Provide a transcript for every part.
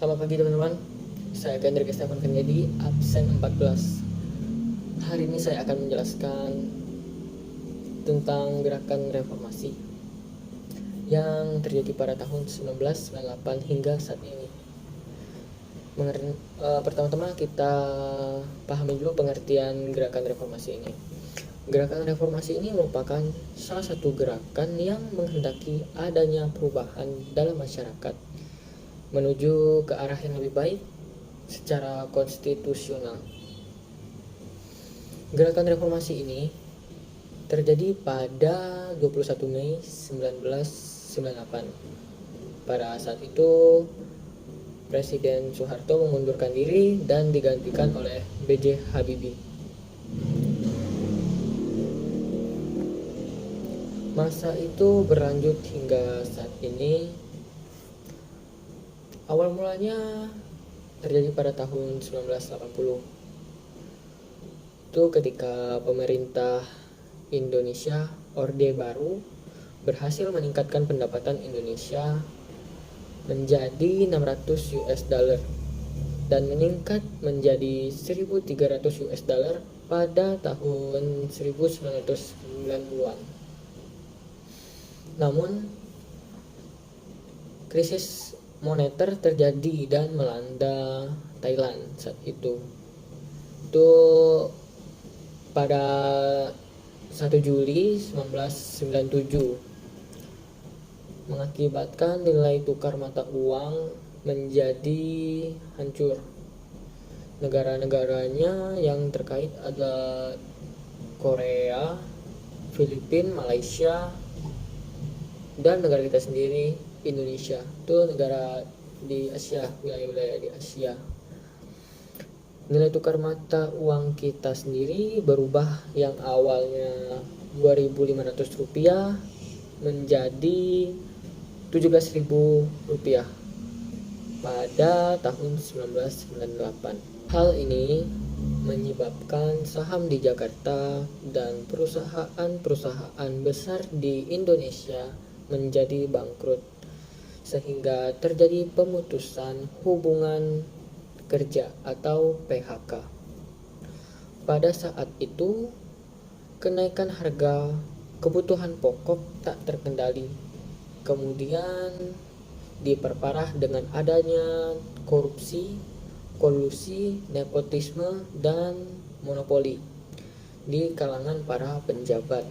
Selamat pagi teman-teman. Saya Hendrik Stefan Kennedy, absen 14. Hari ini saya akan menjelaskan tentang gerakan reformasi yang terjadi pada tahun 1998 hingga saat ini. Pertama-tama kita pahami dulu pengertian gerakan reformasi ini. Gerakan reformasi ini merupakan salah satu gerakan yang menghendaki adanya perubahan dalam masyarakat menuju ke arah yang lebih baik secara konstitusional. Gerakan reformasi ini terjadi pada 21 Mei 1998. Pada saat itu Presiden Soeharto mengundurkan diri dan digantikan oleh B.J. Habibie. Masa itu berlanjut hingga saat ini. Awal mulanya terjadi pada tahun 1980. Itu ketika pemerintah Indonesia Orde Baru berhasil meningkatkan pendapatan Indonesia menjadi 600 US dollar dan meningkat menjadi 1.300 US dollar pada tahun 1990-an. Namun krisis moneter terjadi dan melanda Thailand saat itu. Itu pada 1 Juli 1997 mengakibatkan nilai tukar mata uang menjadi hancur. Negara-negaranya yang terkait ada Korea, Filipina, Malaysia, dan negara kita sendiri Indonesia. Itu negara di Asia, wilayah-wilayah di Asia. Nilai tukar mata uang kita sendiri berubah, yang awalnya 2.500 rupiah menjadi 17.000 rupiah pada tahun 1998. Hal ini menyebabkan saham di Jakarta dan perusahaan-perusahaan besar di Indonesia menjadi bangkrut, sehingga terjadi pemutusan hubungan kerja atau PHK. Pada saat itu, kenaikan harga kebutuhan pokok tak terkendali, kemudian diperparah dengan adanya korupsi, kolusi, nepotisme, dan monopoli di kalangan para penjabat.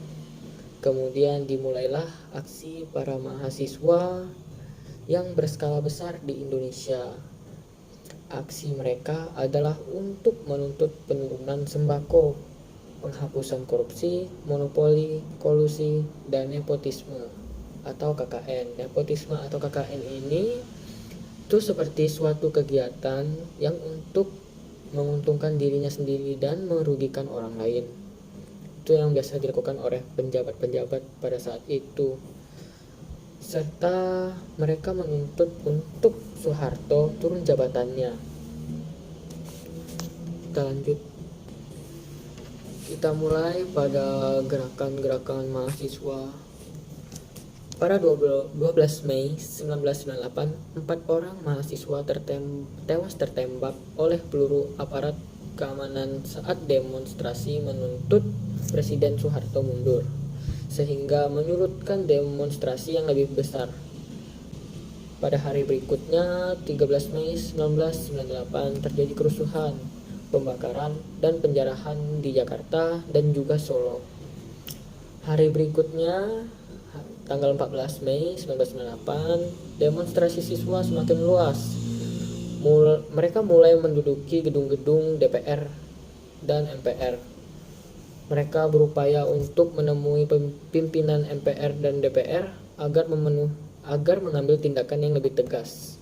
Kemudian dimulailah aksi para mahasiswa yang berskala besar di Indonesia. Aksi mereka adalah untuk menuntut penurunan sembako, penghapusan korupsi, monopoli, kolusi, dan nepotisme atau KKN. Nepotisme atau KKN ini itu seperti suatu kegiatan yang untuk menguntungkan dirinya sendiri dan merugikan orang lain. Itu yang biasa dilakukan oleh penjabat-penjabat pada saat itu, serta mereka menuntut untuk Soeharto turun jabatannya. Kita lanjut. Kita mulai pada gerakan-gerakan mahasiswa. Pada 12 Mei 1998, 4 orang mahasiswa tewas tertembak oleh peluru aparat keamanan saat demonstrasi menuntut Presiden Soeharto mundur, sehingga menyurutkan demonstrasi yang lebih besar. Pada hari berikutnya, 13 Mei 1998, terjadi kerusuhan, pembakaran, dan penjarahan di Jakarta dan juga Solo. Hari berikutnya, tanggal 14 Mei 1998, demonstrasi siswa semakin luas. Mereka mulai menduduki gedung-gedung DPR dan MPR. Mereka berupaya untuk menemui pimpinan MPR dan DPR agar mengambil tindakan yang lebih tegas.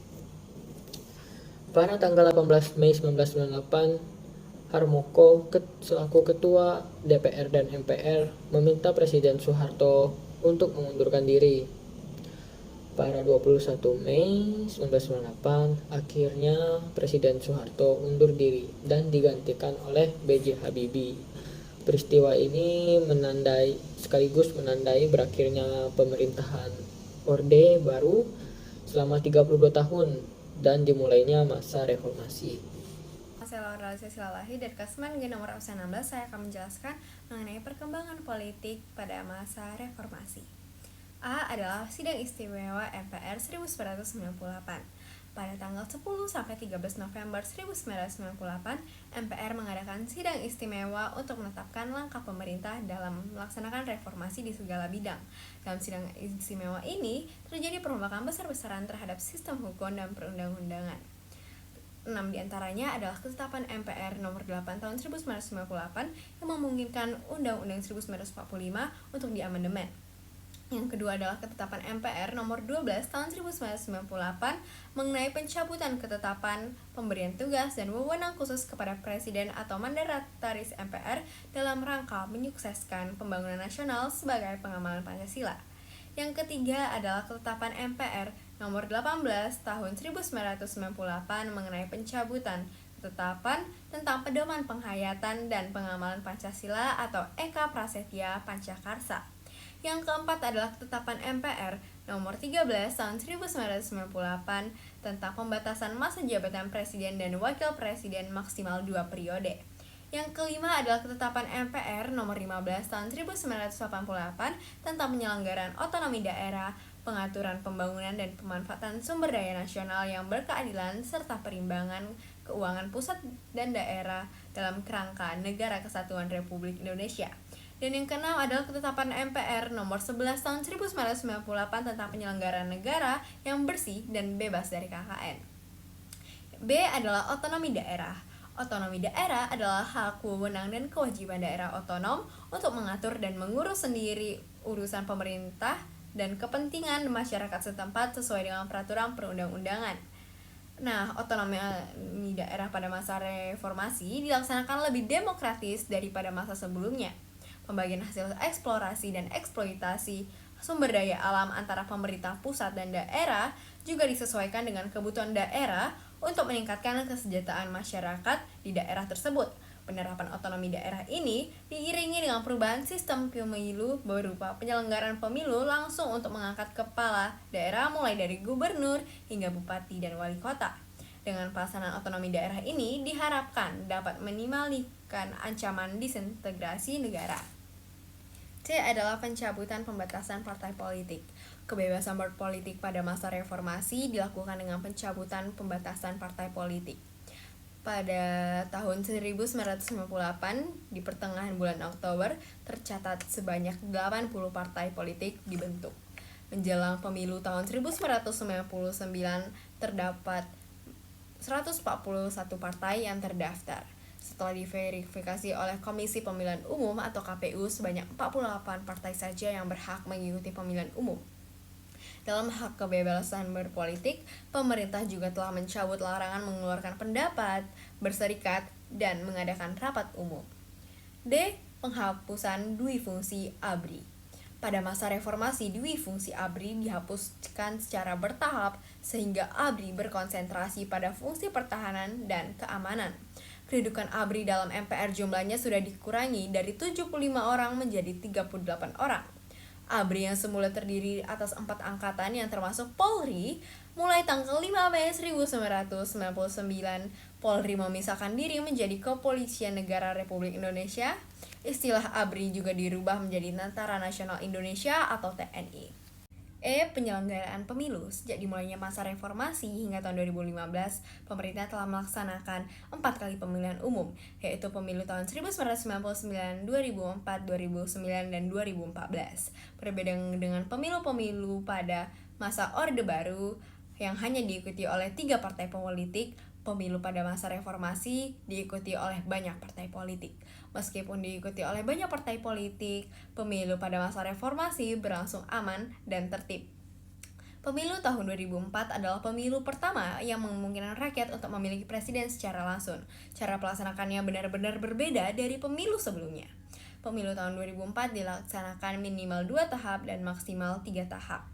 Pada tanggal 18 Mei 1998, Harmoko selaku ketua DPR dan MPR meminta Presiden Soeharto untuk mengundurkan diri. Pada 21 Mei 1998, akhirnya Presiden Soeharto undur diri dan digantikan oleh B.J. Habibie. Peristiwa ini sekaligus menandai berakhirnya pemerintahan Orde Baru selama 32 tahun dan dimulainya masa reformasi. Saya Laura Silalahi dari Kasman G nomor absen 16. Saya akan menjelaskan mengenai perkembangan politik pada masa reformasi. A adalah Sidang Istimewa MPR 1998. Pada tanggal 10 sampai 13 November 1998, MPR mengadakan sidang istimewa untuk menetapkan langkah pemerintah dalam melaksanakan reformasi di segala bidang. Dalam sidang istimewa ini, terjadi perombakan besar-besaran terhadap sistem hukum dan perundang-undangan. 6 diantaranya adalah ketetapan MPR nomor 8 tahun 1998 yang memungkinkan Undang-Undang 1945 untuk diamandemen. Yang kedua adalah ketetapan MPR nomor 12 tahun 1998 mengenai pencabutan ketetapan pemberian tugas dan wewenang khusus kepada Presiden atau Mandataris MPR dalam rangka menyukseskan pembangunan nasional sebagai pengamalan Pancasila. Yang ketiga adalah ketetapan MPR nomor 18 tahun 1998 mengenai pencabutan ketetapan tentang pedoman penghayatan dan pengamalan Pancasila atau Eka Prasetya Pancakarsa. Yang keempat adalah ketetapan MPR nomor 13 tahun 1998 tentang pembatasan masa jabatan Presiden dan Wakil Presiden maksimal 2 periode. Yang kelima adalah ketetapan MPR nomor 15 tahun 1988 tentang penyelenggaraan otonomi daerah, pengaturan pembangunan dan pemanfaatan sumber daya nasional yang berkeadilan serta perimbangan keuangan pusat dan daerah dalam kerangka Negara Kesatuan Republik Indonesia. Dan yang keenam adalah ketetapan MPR nomor 11 tahun 1998 tentang penyelenggaraan negara yang bersih dan bebas dari KKN. B adalah otonomi daerah. Otonomi daerah adalah hak, wewenang, dan kewajiban daerah otonom untuk mengatur dan mengurus sendiri urusan pemerintah dan kepentingan masyarakat setempat sesuai dengan peraturan perundang-undangan. Nah, otonomi daerah pada masa reformasi dilaksanakan lebih demokratis daripada masa sebelumnya. Pembagian hasil eksplorasi dan eksploitasi sumber daya alam antara pemerintah pusat dan daerah juga disesuaikan dengan kebutuhan daerah untuk meningkatkan kesejahteraan masyarakat di daerah tersebut. Penerapan otonomi daerah ini diiringi dengan perubahan sistem pemilu berupa penyelenggaraan pemilu langsung untuk mengangkat kepala daerah mulai dari gubernur hingga bupati dan wali kota. Dengan pelaksanaan otonomi daerah ini diharapkan dapat minimalisir ancaman disintegrasi negara. C adalah pencabutan pembatasan partai politik. Kebebasan berpolitik pada masa reformasi dilakukan dengan pencabutan pembatasan partai politik. Pada tahun 1998, di pertengahan bulan Oktober, tercatat sebanyak 80 partai politik dibentuk. Menjelang pemilu tahun 1999, terdapat 141 partai yang terdaftar. Setelah diverifikasi oleh Komisi Pemilihan Umum atau KPU, sebanyak 48 partai saja yang berhak mengikuti pemilihan umum. Dalam hak kebebasan berpolitik, pemerintah juga telah mencabut larangan mengeluarkan pendapat, berserikat, dan mengadakan rapat umum. D. Penghapusan dui fungsi ABRI. Pada masa reformasi, dui fungsi ABRI dihapuskan secara bertahap sehingga ABRI berkonsentrasi pada fungsi pertahanan dan keamanan. Kedudukan ABRI dalam MPR jumlahnya sudah dikurangi dari 75 orang menjadi 38 orang. ABRI yang semula terdiri atas 4 angkatan yang termasuk Polri, mulai tanggal 5 Mei 1999, Polri memisahkan diri menjadi Kepolisian Negara Republik Indonesia. Istilah ABRI juga dirubah menjadi Tentara Nasional Indonesia atau TNI. E. Penyelenggaraan pemilu. Sejak dimulainya masa reformasi hingga tahun 2015, pemerintah telah melaksanakan 4 kali pemilihan umum, yaitu pemilu tahun 1999, 2004, 2009, dan 2014. Berbeda dengan pemilu-pemilu pada masa Orde Baru yang hanya diikuti oleh 3 partai politik, pemilu pada masa reformasi diikuti oleh banyak partai politik. Meskipun diikuti oleh banyak partai politik, pemilu pada masa reformasi berlangsung aman dan tertib. Pemilu tahun 2004 adalah pemilu pertama yang memungkinkan rakyat untuk memilih presiden secara langsung. Cara pelaksanakannya benar-benar berbeda dari pemilu sebelumnya. Pemilu tahun 2004 dilaksanakan minimal 2 tahap dan maksimal 3 tahap.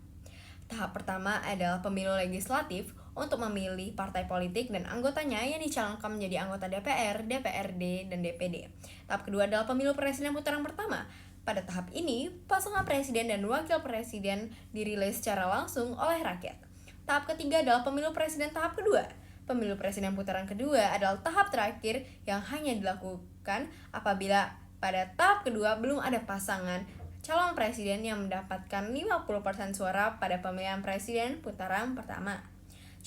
Tahap pertama adalah pemilu legislatif untuk memilih partai politik dan anggotanya yang dicalonkan menjadi anggota DPR, DPRD, dan DPD. Tahap kedua adalah pemilu presiden putaran pertama. Pada tahap ini, pasangan presiden dan wakil presiden dirilis secara langsung oleh rakyat. Tahap ketiga adalah pemilu presiden tahap kedua. Pemilu presiden putaran kedua adalah tahap terakhir yang hanya dilakukan apabila pada tahap kedua belum ada pasangan calon presiden yang mendapatkan 50% suara pada pemilihan presiden putaran pertama.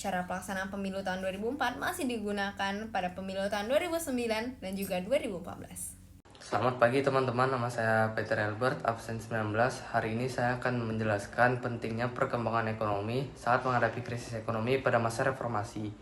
Cara pelaksanaan pemilu tahun 2004 masih digunakan pada pemilu tahun 2009 dan juga 2014. Selamat pagi teman-teman, nama saya Peter Albert, absen 19. Hari ini saya akan menjelaskan pentingnya perkembangan ekonomi saat menghadapi krisis ekonomi pada masa reformasi.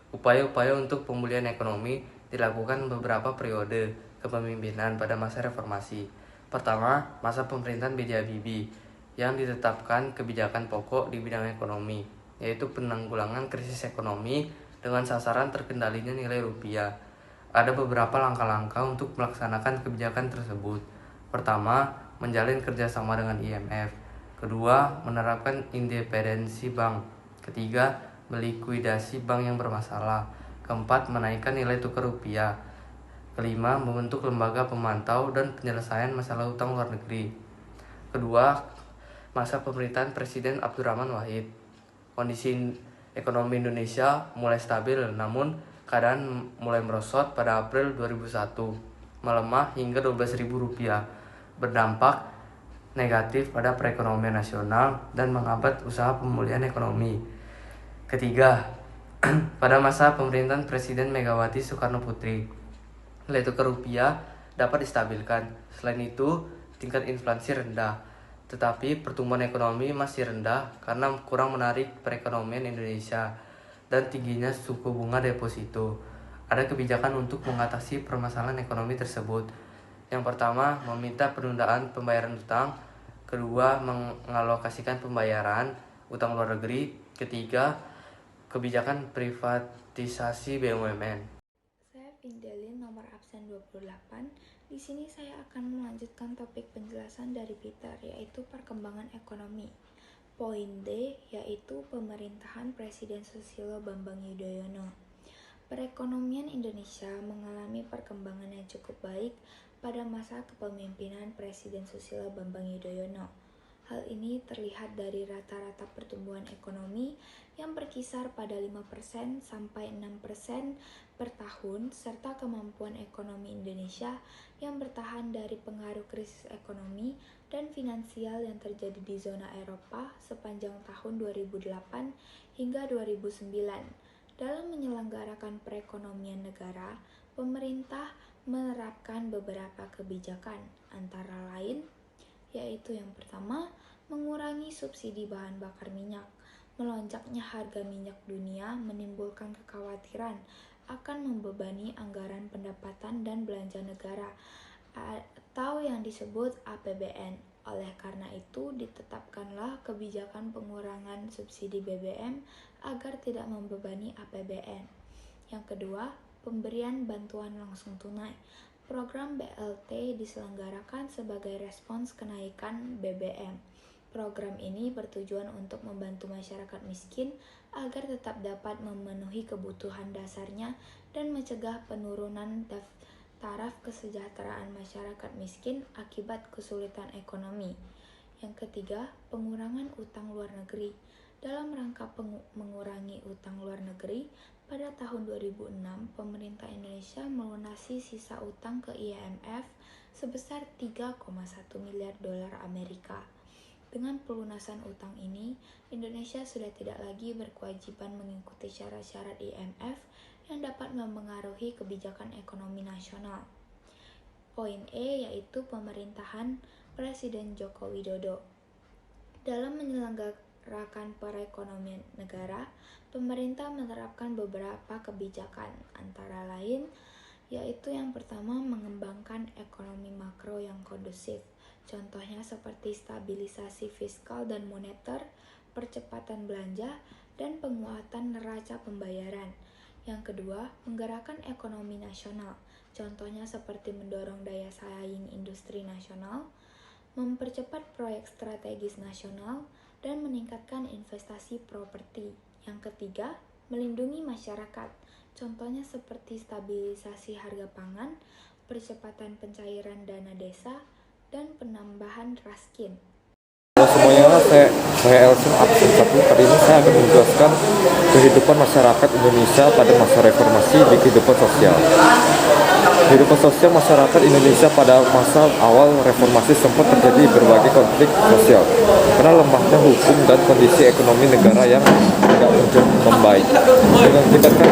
Upaya-upaya untuk pemulihan ekonomi dilakukan beberapa periode kepemimpinan pada masa reformasi. Pertama, masa pemerintahan B.J. Habibie yang ditetapkan kebijakan pokok di bidang ekonomi, yaitu penanggulangan krisis ekonomi dengan sasaran terkendalinya nilai rupiah. Ada beberapa langkah-langkah untuk melaksanakan kebijakan tersebut. Pertama, menjalin kerjasama dengan IMF. Kedua, menerapkan independensi bank. Ketiga, melikuidasi bank yang bermasalah. Keempat, menaikkan nilai tukar rupiah. Kelima, membentuk lembaga pemantau dan penyelesaian masalah utang luar negeri. Kedua, masa pemerintahan Presiden Abdurrahman Wahid. Kondisi ekonomi Indonesia mulai stabil, namun keadaan mulai merosot pada April 2001, melemah hingga Rp12.000, berdampak negatif pada perekonomian nasional dan menghambat usaha pemulihan ekonomi. Ketiga, pada masa pemerintahan Presiden Megawati Soekarno Putri, nilai tukar rupiah dapat distabilkan. Selain itu, tingkat inflasi rendah, tetapi pertumbuhan ekonomi masih rendah karena kurang menarik perekonomian Indonesia dan tingginya suku bunga deposito. Ada kebijakan untuk mengatasi permasalahan ekonomi tersebut. Yang pertama, meminta penundaan pembayaran utang. Kedua, mengalokasikan pembayaran utang luar negeri. Ketiga, kebijakan privatisasi BUMN. Saya Pindelin, nomor absen 28. Di sini saya akan melanjutkan topik penjelasan dari Peter, yaitu perkembangan ekonomi. Poin D, yaitu pemerintahan Presiden Susilo Bambang Yudhoyono. Perekonomian Indonesia mengalami perkembangan yang cukup baik pada masa kepemimpinan Presiden Susilo Bambang Yudhoyono. Hal ini terlihat dari rata-rata pertumbuhan ekonomi yang berkisar pada 5% sampai 6% per tahun, serta kemampuan ekonomi Indonesia yang bertahan dari pengaruh krisis ekonomi dan finansial yang terjadi di zona Eropa sepanjang tahun 2008 hingga 2009. Dalam menyelenggarakan perekonomian negara, pemerintah menerapkan beberapa kebijakan, antara lain yaitu yang pertama, mengurangi subsidi bahan bakar minyak. Melonjaknya harga minyak dunia menimbulkan kekhawatiran akan membebani anggaran pendapatan dan belanja negara atau yang disebut APBN. Oleh karena itu, ditetapkanlah kebijakan pengurangan subsidi BBM agar tidak membebani APBN. Yang kedua, pemberian bantuan langsung tunai. Program BLT diselenggarakan sebagai respons kenaikan BBM. Program ini bertujuan untuk membantu masyarakat miskin agar tetap dapat memenuhi kebutuhan dasarnya dan mencegah penurunan taraf kesejahteraan masyarakat miskin akibat kesulitan ekonomi. Yang ketiga, pengurangan utang luar negeri. Dalam rangka mengurangi utang luar negeri, pada tahun 2006, pemerintah Indonesia melunasi sisa utang ke IMF sebesar 3,1 miliar dolar Amerika. Dengan pelunasan utang ini, Indonesia sudah tidak lagi berkewajiban mengikuti syarat-syarat IMF yang dapat mempengaruhi kebijakan ekonomi nasional. Poin E, yaitu pemerintahan Presiden Joko Widodo. Dalam menyelenggarakan perekonomian negara, pemerintah menerapkan beberapa kebijakan, antara lain yaitu yang pertama, mengembangkan ekonomi makro yang kondusif. Contohnya seperti stabilisasi fiskal dan moneter, percepatan belanja, dan penguatan neraca pembayaran. Yang kedua, menggerakkan ekonomi nasional. Contohnya seperti mendorong daya saing industri nasional, mempercepat proyek strategis nasional, dan meningkatkan investasi properti. Yang ketiga, melindungi masyarakat. Contohnya seperti stabilisasi harga pangan, percepatan pencairan dana desa, dan penambahan raskin. Halo semuanya, Saya Elson absen 1. Kali ini saya akan menjelaskan kehidupan masyarakat Indonesia pada masa reformasi di kehidupan sosial. Kehidupan sosial masyarakat Indonesia pada masa awal reformasi sempat terjadi berbagai konflik sosial karena lemahnya hukum dan kondisi ekonomi negara yang tidak kunjung membaik, mengakibatkan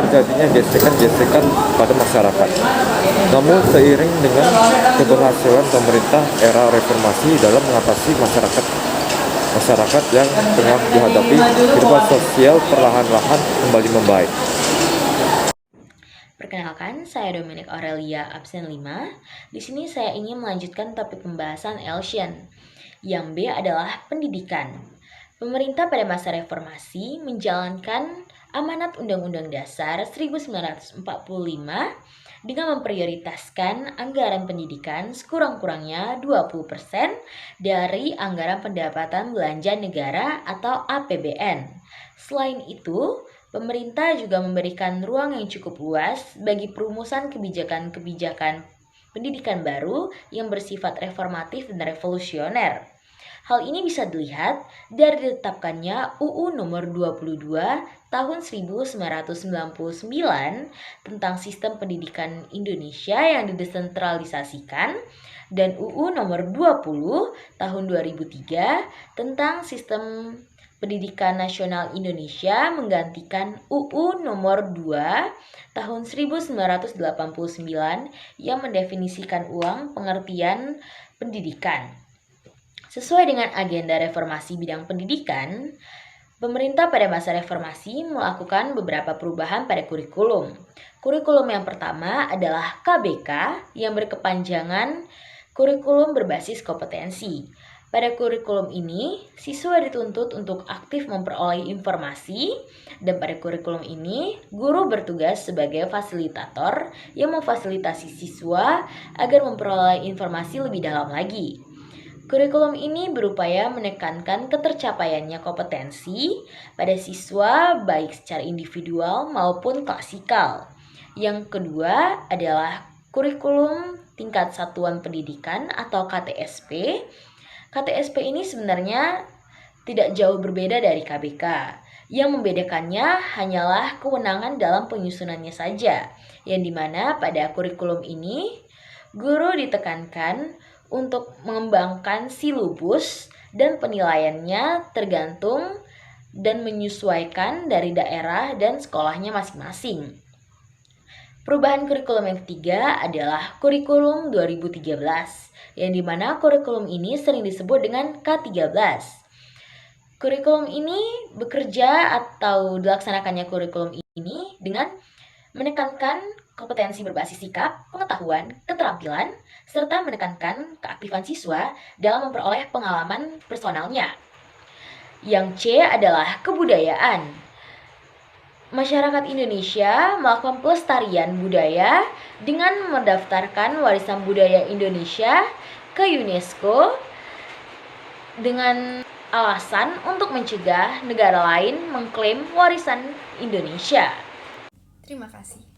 terjadinya gesekan-gesekan pada masyarakat. Namun seiring dengan keberhasilan pemerintah era reformasi dalam mengatasi masyarakat yang tengah dihadapi, kehidupan sosial perlahan-lahan kembali membaik. Perkenalkan, saya Dominic Aurelia, absen 5. Di sini saya ingin melanjutkan topik pembahasan Elsion. Yang B adalah pendidikan. Pemerintah pada masa reformasi menjalankan amanat Undang-Undang Dasar 1945 dengan memprioritaskan anggaran pendidikan sekurang-kurangnya 20% dari anggaran pendapatan belanja negara atau APBN. Selain itu, pemerintah juga memberikan ruang yang cukup luas bagi perumusan kebijakan-kebijakan pendidikan baru yang bersifat reformatif dan revolusioner. Hal ini bisa dilihat dari ditetapkannya UU nomor 22 tahun 1999 tentang Sistem Pendidikan Indonesia yang didesentralisasikan dan UU nomor 20 tahun 2003 tentang Sistem Pendidikan Nasional Indonesia menggantikan UU nomor 2 tahun 1989 yang mendefinisikan ulang pengertian pendidikan. Sesuai dengan agenda reformasi bidang pendidikan, pemerintah pada masa reformasi melakukan beberapa perubahan pada kurikulum. Kurikulum yang pertama adalah KBK yang berkepanjangan kurikulum berbasis kompetensi. Pada kurikulum ini, siswa dituntut untuk aktif memperoleh informasi, dan pada kurikulum ini, guru bertugas sebagai fasilitator yang memfasilitasi siswa agar memperoleh informasi lebih dalam lagi. Kurikulum ini berupaya menekankan ketercapaiannya kompetensi pada siswa baik secara individual maupun klasikal. Yang kedua adalah kurikulum tingkat satuan pendidikan atau KTSP. KTSP ini sebenarnya tidak jauh berbeda dari KBK. Yang membedakannya hanyalah kewenangan dalam penyusunannya saja, yang dimana pada kurikulum ini guru ditekankan untuk mengembangkan silabus dan penilaiannya tergantung dan menyesuaikan dari daerah dan sekolahnya masing-masing. Perubahan kurikulum yang ketiga adalah kurikulum 2013, yang dimana kurikulum ini sering disebut dengan K13. Kurikulum ini bekerja atau dilaksanakannya kurikulum ini dengan menekankan kompetensi berbasis sikap, pengetahuan, keterampilan, serta menekankan keaktifan siswa dalam memperoleh pengalaman personalnya. Yang C adalah kebudayaan. Masyarakat Indonesia melakukan pelestarian budaya dengan mendaftarkan warisan budaya Indonesia ke UNESCO dengan alasan untuk mencegah negara lain mengklaim warisan Indonesia. Terima kasih.